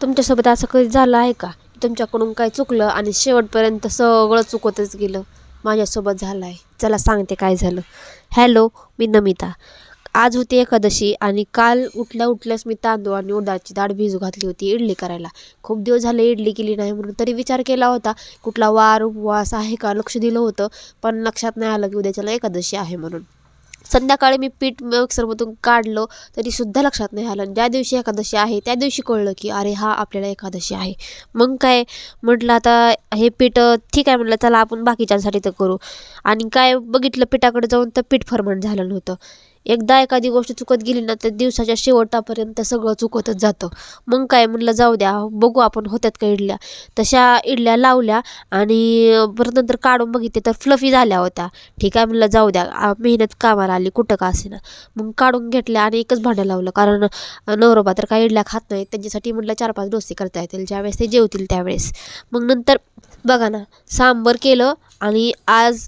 तुमच्यासोबत असं कधी झालं आहे का? तुमच्याकडून काय चुकलं आणि शेवटपर्यंत सगळं चुकतच गेलं? माझ्यासोबत झालं आहे. चला सांगते काय झालं. हॅलो, मी नमिता. आज होती एकादशी आणि काल उठल्या उठल्याच मी तांदूळ आणि उडदाची डाळ भिजू घातली होती इडली करायला. खूप दिवस झाले इडली केली नाही म्हणून तरी विचार केला होता कुठला वार उपवास आहे का, लक्ष दिलं होतं. पण लक्षात नाही आलं की उद्याच्याला एकादशी आहे म्हणून. संध्याकाळी मी पीठ मिक्सरमधून काढलं तरीसुद्धा लक्षात नाही आलं. ज्या दिवशी एकादशी आहे त्या दिवशी कळलं की अरे हा आपल्याला एकादशी आहे. मग काय म्हटलं आता हे पीठ ठीक आहे म्हटलं चला आपण बाकीच्यांसाठी तर करू. आणि काय बघितलं पिठाकडे जाऊन तर पीठ फर्मंट झालं नव्हतं. एकदा एखादी गोष्ट चुकत गेली ना तर दिवसाच्या शेवटापर्यंत सगळं चुकतच जातं. मग काय म्हटलं जाऊ द्या बघू आपण होत्यात का इडल्या. तशा इडल्या लावल्या आणि परत नंतर काढून बघितले तर फ्लफी झाल्या होत्या. ठीक आहे म्हटलं जाऊ द्या मेहनत कामाला आली कुठं का असेना. मग काढून घेतल्या आणि एकच भांडं लावलं कारण नवरोबा तर काही इडल्या खात नाहीत. त्यांच्यासाठी म्हटलं 4-5 डोसे करता येतील ज्यावेळेस ते जेवतील त्यावेळेस. मग नंतर बघा ना सांबर केलं आणि आज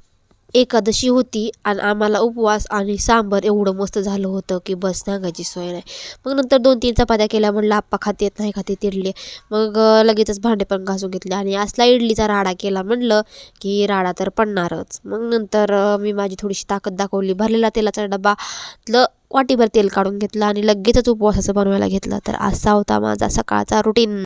एकादशी होती आणि आम्हाला उपवास आणि सांबार एवढं मस्त झालं होतं की बस सांगायची सोय नाही. मग नंतर 2-3 चपात्या केल्या म्हटलं आप्पा खातेत नाही खातेत इडली. मग लगेचच भांडे पण घासून घेतले आणि असला इडलीचा राडा केला म्हटलं की राडा तर पडणारच. मग नंतर मी माझी थोडीशी ताकद दाखवली. भरलेला तेलाचा डब्बातलं वाटीभर तेल काढून घेतलं आणि लगेचच उपवासाचं बनवायला घेतलं. तर असा होता माझा सकाळचा रुटीन.